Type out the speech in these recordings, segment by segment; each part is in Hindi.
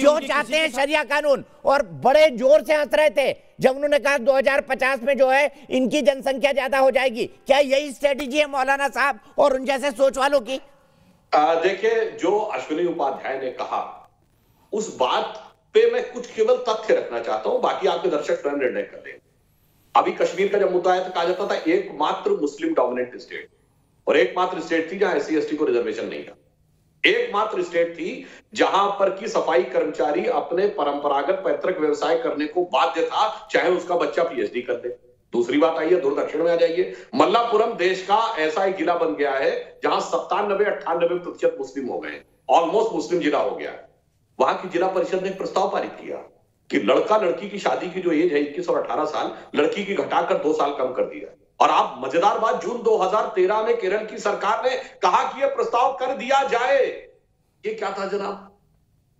क्यों चाहते हैं शरिया कानून? और बड़े जोर से हंस रहे थे जब उन्होंने कहा 2050 में जो है इनकी जनसंख्या ज्यादा हो जाएगी। क्या यही स्ट्रेटेजी है मौलाना साहब और उन जैसे सोच वालों की? देखिए, जो अश्विनी उपाध्याय ने कहा उस बात पे मैं कुछ केवल तथ्य रखना चाहता हूं, बाकी आपके दर्शक स्वयं निर्णय कर लें। अभी कश्मीर का जब मुद्दा आया तो कहा जाता था एकमात्र मुस्लिम डोमिनेंट स्टेट, और एकमात्र स्टेट थी जहां एससी एसटी को रिजर्वेशन नहीं था। एकमात्र स्टेट थी जहां पर की सफाई कर्मचारी अपने परंपरागत पैतृक व्यवसाय करने को बाध्य था, चाहे उसका बच्चा पीएचडी कर ले। दूसरी बात आई है, दूर दक्षिण में आ जाइए, मल्लापुरम देश का ऐसा एक जिला बन गया है जहां 97-98% मुस्लिम हो गए, ऑलमोस्ट मुस्लिम जिला हो गया है। वहां की जिला परिषद ने एक प्रस्ताव पारित किया कि लड़का लड़की की शादी की जो एज है 21 और 18 साल, लड़की की घटाकर 2 साल कम कर दिया। और आप मजेदार बात, जून 2013 में केरल की सरकार ने कहा कि यह प्रस्ताव कर दिया जाए। ये क्या था जनाब?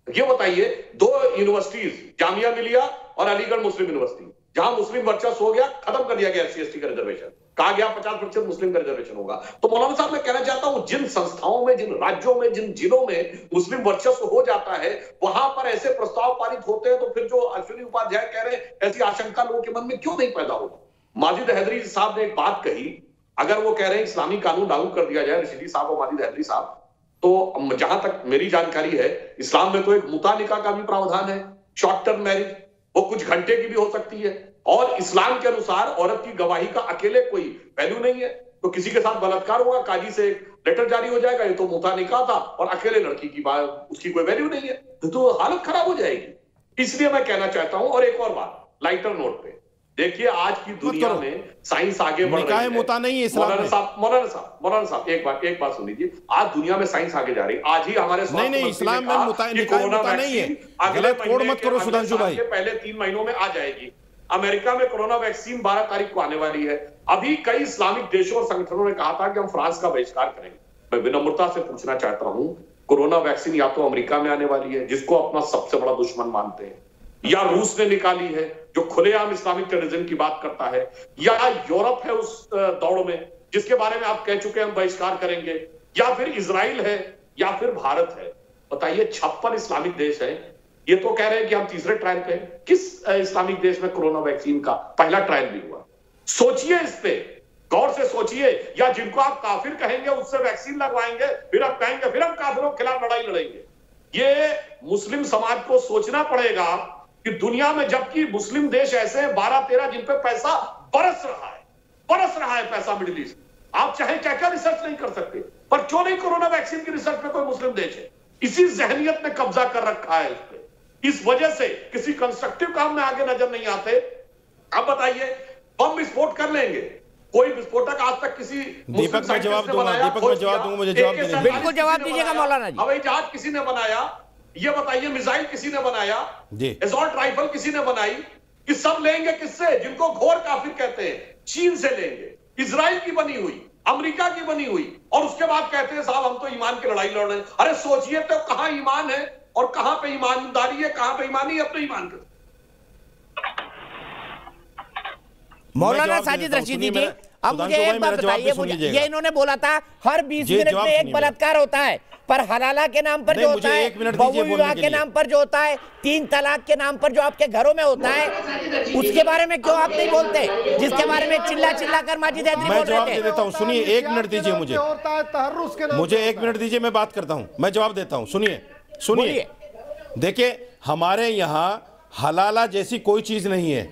ये बताइए, 2 यूनिवर्सिटीज, जामिया मिलिया और अलीगढ़ मुस्लिम यूनिवर्सिटी, जहां मुस्लिम वर्चस्व हो गया, खत्म कर दिया गया एससी एसटी का रिजर्वेशन, कहा गया 50% मुस्लिम का रिजर्वेशन होगा। तो मौलाना साहब, मैं कहना चाहता हूं, जिन संस्थाओं में, जिन राज्यों में, जिन जिलों में मुस्लिम वर्चस्व हो जाता है, वहां पर ऐसे प्रस्ताव पारित होते हैं, तो फिर जो अश्विनी उपाध्याय कह रहे हैं, ऐसी आशंका लोगों के मन में क्यों नहीं पैदा होगी? माजिद हैदरी साहब ने एक बात कही, अगर वो कह रहे हैं इस्लामी कानून लागू कर दिया जाए, रशीदी साहब और माजिद हैदरी साहब, तो जहां तक मेरी जानकारी है, इस्लाम में तो एक मुता निकाह का भी प्रावधान है, शॉर्ट टर्म मैरिज, वो कुछ घंटे की भी हो सकती है, और इस्लाम के अनुसार औरत की गवाही का अकेले कोई वैल्यू नहीं है। तो किसी के साथ बलात्कार होगा, काजी से लेटर जारी हो जाएगा, ये तो मुता निकाह था, और अकेले लड़की की बात, उसकी कोई वैल्यू नहीं है, तो हालत खराब हो जाएगी। इसलिए मैं कहना चाहता हूं, और एक और बात लाइटर नोट पे, देखिए आज की दुनिया में साइंस आगे बढ़ रही है। मुता नहीं है इस्लाम में। मौलाना साहब एक बात सुन लीजिए, आज दुनिया में साइंस आगे जा रही है। आज ही हमारे नहीं, इस्लाम में मुता नहीं है, गलत कोड मत करो सुधांशु भाई, पहले 3 महीनों में आ जाएगी। अमेरिका में कोरोना वैक्सीन 12 तारीख को आने वाली है। अभी कई इस्लामिक देशों और संगठनों ने कहा था कि हम फ्रांस का बहिष्कार करेंगे। मैं विनम्रता से पूछना चाहता हूं, कोरोना वैक्सीन या तो अमेरिका में आने वाली है, जिसको अपना सबसे बड़ा दुश्मन मानते हैं, या रूस ने निकाली है जो खुलेआम इस्लामिक टेररिज्म की बात करता है, या यूरोप है उस दौड़ में जिसके बारे में आप कह चुके हैं हम बहिष्कार करेंगे, या फिर इजराइल है, या फिर भारत है। बताइए, 56 इस्लामिक देश है, ये तो कह रहे हैं कि हम तीसरे ट्रायल पे हैं। किस इस्लामिक देश में कोरोना वैक्सीन का पहला ट्रायल भी हुआ? सोचिए, इस पे गौर से सोचिए। या जिनको आप काफिर कहेंगे उससे वैक्सीन लगवाएंगे, फिर आप कहेंगे फिर हम काफिरों के खिलाफ लड़ाई लड़ेंगे। ये मुस्लिम समाज को सोचना पड़ेगा कि दुनिया में जबकि मुस्लिम देश ऐसे हैं 12-13 जिन पे पैसा बरस रहा है पैसा मिडिल ईस्ट, आप चाहे क्या क्या रिसर्च नहीं कर सकते, पर क्यों नहीं कोरोना वैक्सीन की रिसर्च पे कोई मुस्लिम देश है? इसी जहनियत ने कब्जा कर रखा है इस पे। इस वजह से किसी कंस्ट्रक्टिव काम में आगे नजर नहीं आते। अब बताइए, बम विस्फोट कर लेंगे, कोई विस्फोटक आज तक किसी दीपक में जवाब दूंगा, मुझे जवाब देने दीजिए। बिल्कुल जवाब दीजिएगा मौलाना जी। हवाई जहाज किसी ने बनाया, ये बताइए, मिसाइल किसी ने बनाया, असॉल्ट राइफल किसी ने बनाई, कि सब लेंगे किससे? जिनको घोर काफिर कहते हैं, चीन से लेंगे, इजराइल की बनी हुई, अमेरिका की बनी हुई, और उसके बाद कहते हैं साहब हम तो ईमान की लड़ाई लड़ रहे हैं। अरे सोचिए तो, कहां ईमान है और कहां पे ईमानदारी है, कहां पे ईमानी है अपने ईमान के। मौलाना साजिद रशीदी जी, अब मुझे एक बात बताइए, ये इन्होंने बोला था हर 20 मिनट में एक बलात्कार होता है, पर हलाला के नाम पर जो होता है, बहु विवाह के नाम पर जो होता है, 3 तलाक के नाम पर जो आपके घरों में होता है, उसके बारे में क्यों आप नहीं बोलते, जिसके बारे में चिल्ला कर माजिद हैदरी बोल रहे थे? मैं जवाब दे देता हूं, सुनिए, 1 मिनट दीजिए मुझे 1 मिनट दीजिए, मैं बात करता हूं, मैं जवाब देता हूं। सुनिए, देखिए, हमारे यहाँ हलाला जैसी कोई चीज नहीं है।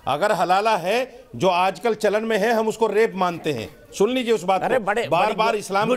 अगर हलाला है जो आजकल चलन में है, हम उसको रेप मानते हैं। सुन लीजिए उस बात को, बार बार इस्लाम